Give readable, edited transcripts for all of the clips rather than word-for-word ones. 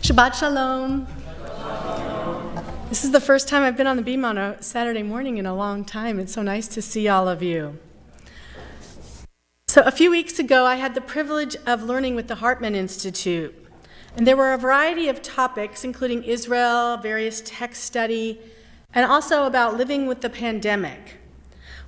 Shabbat Shalom. This is the first time I've been on the beam on a Saturday morning in a long time. It's so nice to see all of you. So a few weeks ago, I had the privilege of learning with the Hartman Institute. And there were a variety of topics, including Israel, various text study, and also about living with the pandemic.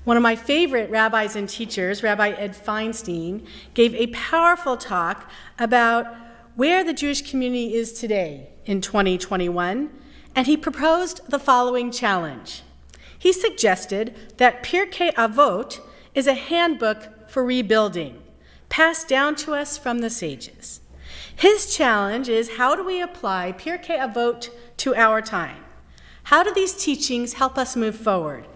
One of my favorite rabbis and teachers, Rabbi Ed Feinstein, gave a powerful talk about where the Jewish community is today in 2021, and he proposed the following challenge. He suggested that Pirkei Avot is a handbook for rebuilding, passed down to us from the sages. His challenge is, how do we apply Pirkei Avot to our time? How do these teachings help us move forward?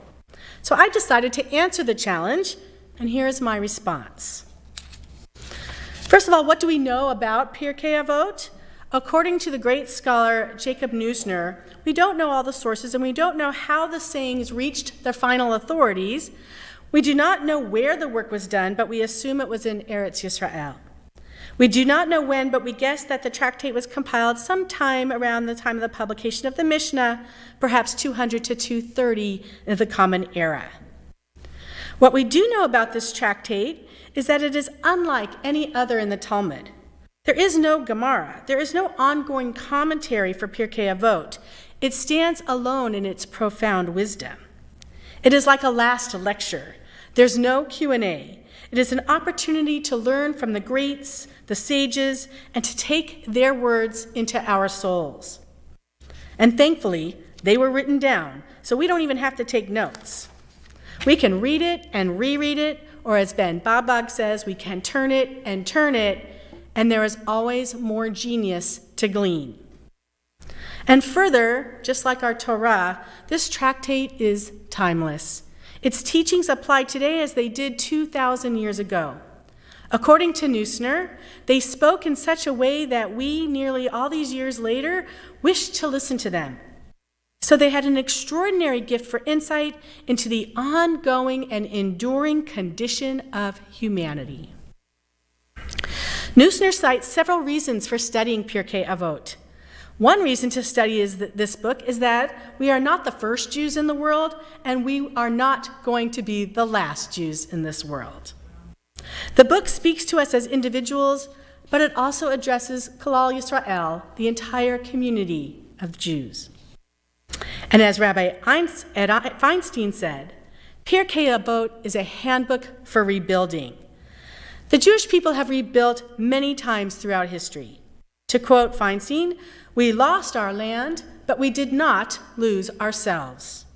So I decided to answer the challenge, and here is my response. First of all, what do we know about Pirkei Avot? According to the great scholar Jacob Neusner, we don't know all the sources, and we don't know how the sayings reached their final authorities. We do not know where the work was done, but we assume it was in Eretz Yisrael. We do not know when, but we guess that the tractate was compiled sometime around the time of the publication of the Mishnah, perhaps 200 to 230 in the Common Era. What we do know about this tractate is that it is unlike any other in the Talmud. There is no Gemara. There is no ongoing commentary for Pirkei Avot. It stands alone in its profound wisdom. It is like a last lecture. There's no Q&A. It is an opportunity to learn from the greats, the sages, and to take their words into our souls. And thankfully, they were written down, so we don't even have to take notes. We can read it and reread it, or as Ben Babag says, we can turn it, and there is always more genius to glean. And further, just like our Torah, this tractate is timeless. Its teachings apply today as they did 2,000 years ago. According to Neusner, they spoke in such a way that we, nearly all these years later, wish to listen to them. So they had an extraordinary gift for insight into the ongoing and enduring condition of humanity. Neusner cites several reasons for studying Pirkei Avot. One reason to study this book is that we are not the first Jews in the world, and we are not going to be the last Jews in this world. The book speaks to us as individuals, but it also addresses Klal Yisrael, the entire community of Jews. And as Rabbi Feinstein said, Pirkei Avot is a handbook for rebuilding. The Jewish people have rebuilt many times throughout history. To quote Feinstein, "We lost our land, but we did not lose ourselves.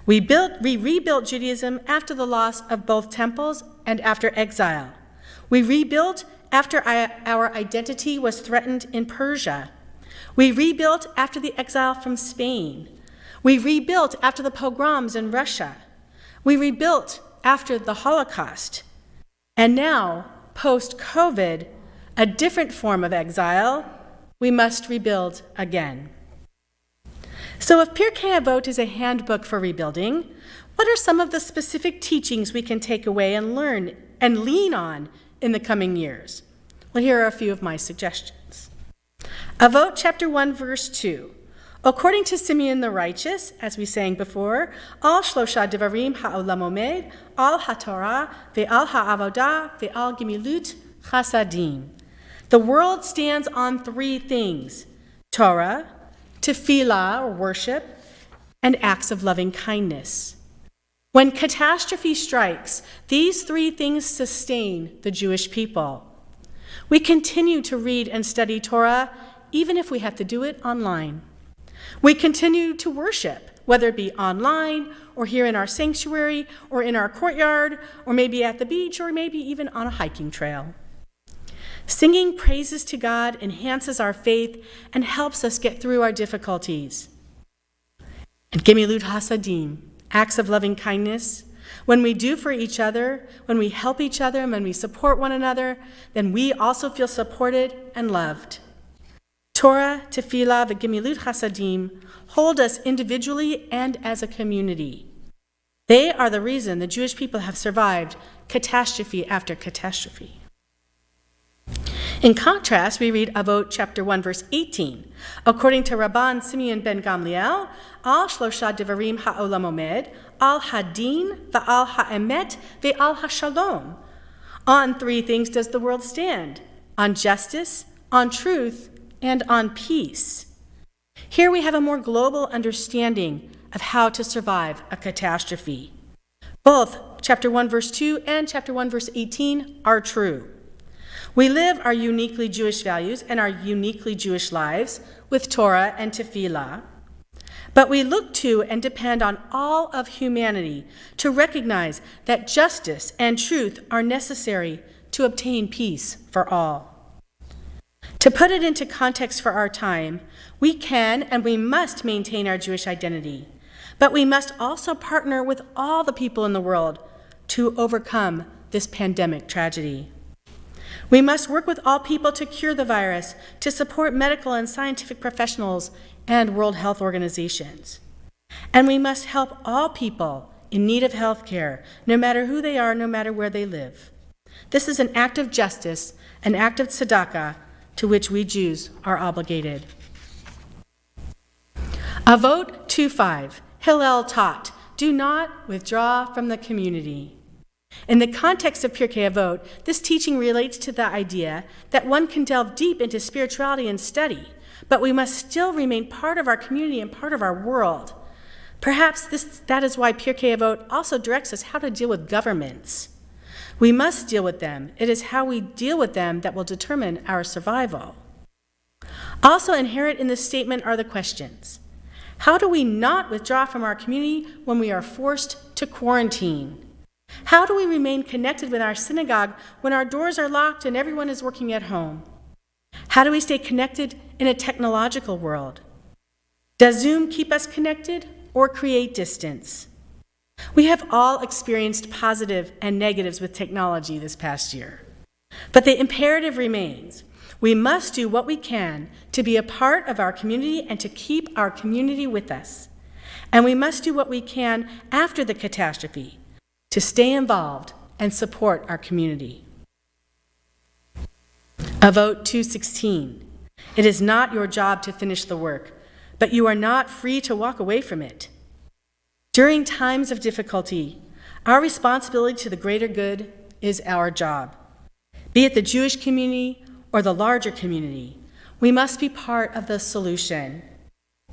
We rebuilt Judaism after the loss of both temples and after exile. We rebuilt after our identity was threatened in Persia. We rebuilt after the exile from Spain. We rebuilt after the pogroms in Russia. We rebuilt after the Holocaust. And now, post-COVID, a different form of exile, we must rebuild again." So if Pirkei Avot is a handbook for rebuilding, what are some of the specific teachings we can take away and learn and lean on in the coming years? Well, here are a few of my suggestions. Avot chapter 1, verse 2. According to Simeon the righteous, as we sang before, al shlosha devarim ha'olam omed, al haTorah, ve'al ha'avodah, ve'al gemilut chasadim. The world stands on three things: Torah, tefillah, or worship, and acts of loving kindness. When catastrophe strikes, these three things sustain the Jewish people. We continue to read and study Torah, even if we have to do it online. We continue to worship, whether it be online, or here in our sanctuary, or in our courtyard, or maybe at the beach, or maybe even on a hiking trail. Singing praises to God enhances our faith and helps us get through our difficulties. And gemilut hasadim, acts of loving kindness. When we do for each other, when we help each other, and when we support one another, then we also feel supported and loved. Torah, tefillah, v'gemilut chasadim hold us individually and as a community. They are the reason the Jewish people have survived catastrophe after catastrophe. In contrast, we read Avot chapter 1, verse 18. According to Rabban Simeon ben Gamliel, al shlosha devarim ha'olam omed, al hadin, va'al ha'emet, ve'al ha'shalom. On three things does the world stand: on justice, on truth, and on peace. Here we have a more global understanding of how to survive a catastrophe. Both chapter 1, verse 2 and chapter 1, verse 18 are true. We live our uniquely Jewish values and our uniquely Jewish lives with Torah and Tefillah, but we look to and depend on all of humanity to recognize that justice and truth are necessary to obtain peace for all. To put it into context for our time, we can and we must maintain our Jewish identity, but we must also partner with all the people in the world to overcome this pandemic tragedy. We must work with all people to cure the virus, to support medical and scientific professionals and World Health Organizations. And we must help all people in need of health care, no matter who they are, no matter where they live. This is an act of justice, an act of tzedakah, to which we Jews are obligated. Avot 2:5, Hillel taught, do not withdraw from the community. In the context of Pirkei Avot, this teaching relates to the idea that one can delve deep into spirituality and study, but we must still remain part of our community and part of our world. Perhaps that is why Pirkei Avot also directs us how to deal with governments. We must deal with them. It is how we deal with them that will determine our survival. Also inherent in this statement are the questions. How do we not withdraw from our community when we are forced to quarantine? How do we remain connected with our synagogue when our doors are locked and everyone is working at home? How do we stay connected in a technological world? Does Zoom keep us connected or create distance? We have all experienced positive and negatives with technology this past year. But the imperative remains. We must do what we can to be a part of our community and to keep our community with us. And we must do what we can after the catastrophe to stay involved and support our community. Avot 2:16. It is not your job to finish the work, but you are not free to walk away from it. During times of difficulty, our responsibility to the greater good is our job. Be it the Jewish community or the larger community, we must be part of the solution.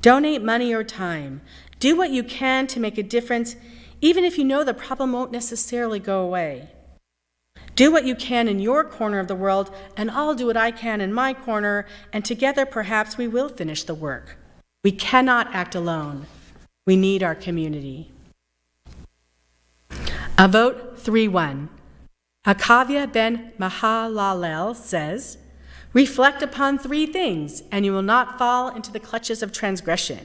Donate money or time. Do what you can to make a difference, even if you know the problem won't necessarily go away. Do what you can in your corner of the world, and I'll do what I can in my corner, and together perhaps we will finish the work. We cannot act alone. We need our community. Avot 3:1. Akavia ben Mahalalel says, reflect upon three things, and you will not fall into the clutches of transgression.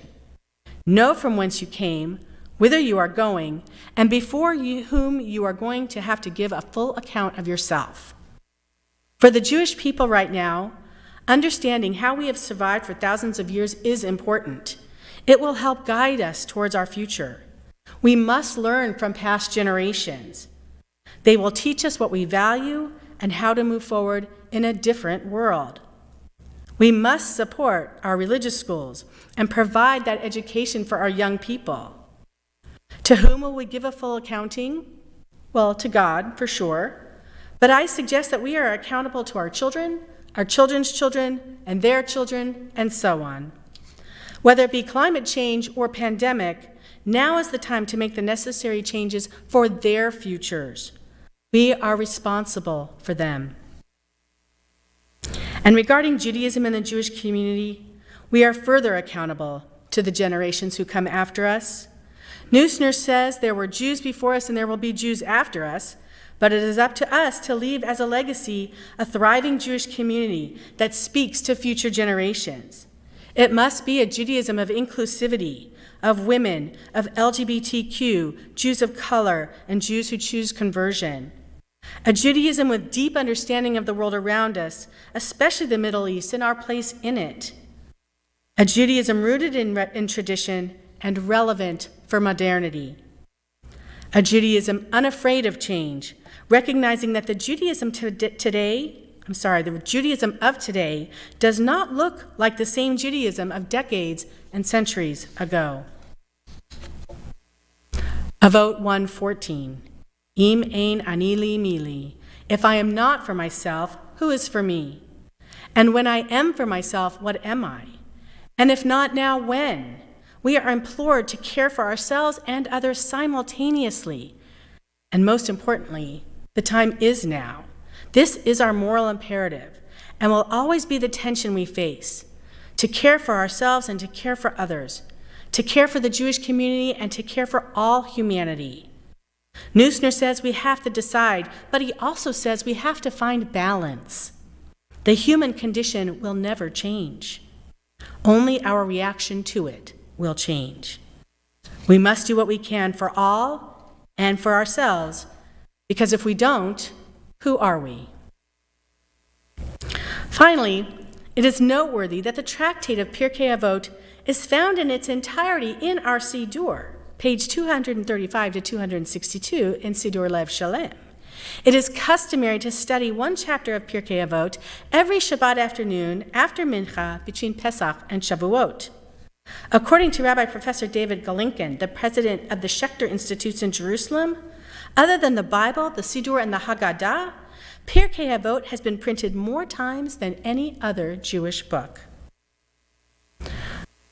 Know from whence you came, whither you are going, and whom you are going to have to give a full account of yourself. For the Jewish people right now, understanding how we have survived for thousands of years is important. It will help guide us towards our future. We must learn from past generations. They will teach us what we value and how to move forward in a different world. We must support our religious schools and provide that education for our young people. To whom will we give a full accounting? Well, to God, for sure. But I suggest that we are accountable to our children, our children's children, and their children, and so on. Whether it be climate change or pandemic, now is the time to make the necessary changes for their futures. We are responsible for them. And regarding Judaism and the Jewish community, we are further accountable to the generations who come after us. Neusner says there were Jews before us and there will be Jews after us, but it is up to us to leave as a legacy a thriving Jewish community that speaks to future generations. It must be a Judaism of inclusivity, of women, of LGBTQ, Jews of color, and Jews who choose conversion. A Judaism with deep understanding of the world around us, especially the Middle East and our place in it. A Judaism rooted in tradition and relevant for modernity. A Judaism unafraid of change, recognizing that the Judaism today the Judaism of today does not look like the same Judaism of decades and centuries ago. Avot 1:14. Im ein ani li mili. If I am not for myself, who is for me? And when I am for myself, what am I? And if not now, when? We are implored to care for ourselves and others simultaneously. And most importantly, the time is now. This is our moral imperative and will always be the tension we face: to care for ourselves and to care for others, to care for the Jewish community and to care for all humanity. Neusner says we have to decide, but he also says we have to find balance. The human condition will never change. Only our reaction to it will change. We must do what we can for all and for ourselves, because if we don't, who are we? Finally, it is noteworthy that the tractate of Pirkei Avot is found in its entirety in our Siddur, page 235 to 262 in Siddur Lev Shalem. It is customary to study one chapter of Pirkei Avot every Shabbat afternoon after Mincha between Pesach and Shavuot. According to Rabbi Professor David Galinkin, the president of the Schechter Institutes in Jerusalem, other than the Bible, the Siddur, and the Haggadah, Pirkei Avot has been printed more times than any other Jewish book.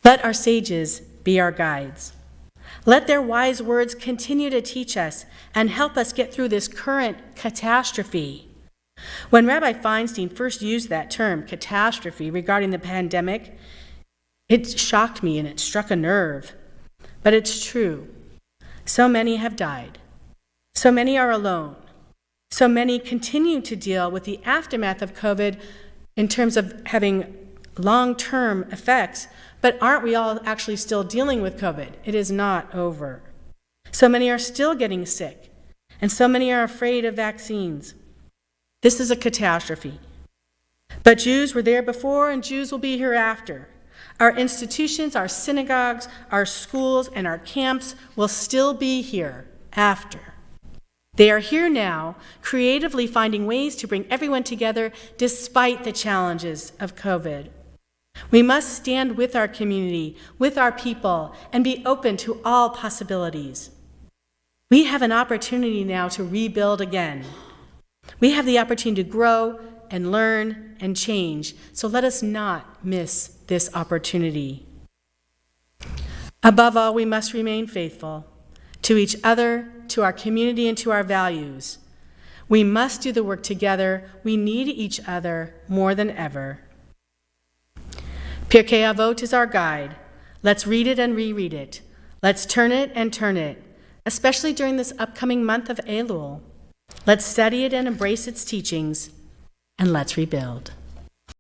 Let our sages be our guides. Let their wise words continue to teach us and help us get through this current catastrophe. When Rabbi Feinstein first used that term, catastrophe, regarding the pandemic, it shocked me and it struck a nerve. But it's true. So many have died. So many are alone. So many continue to deal with the aftermath of COVID in terms of having long-term effects. But aren't we all actually still dealing with COVID? It is not over. So many are still getting sick, and so many are afraid of vaccines. This is a catastrophe. But Jews were there before, and Jews will be here after. Our institutions, our synagogues, our schools, and our camps will still be here after. They are here now, creatively finding ways to bring everyone together despite the challenges of COVID. We must stand with our community, with our people, and be open to all possibilities. We have an opportunity now to rebuild again. We have the opportunity to grow and learn and change, so let us not miss this opportunity. Above all, we must remain faithful to each other, to our community, and to our values. We must do the work together. We need each other more than ever. Pirkei Avot is our guide. Let's read it and reread it. Let's turn it and turn it, especially during this upcoming month of Elul. Let's study it and embrace its teachings, and let's rebuild.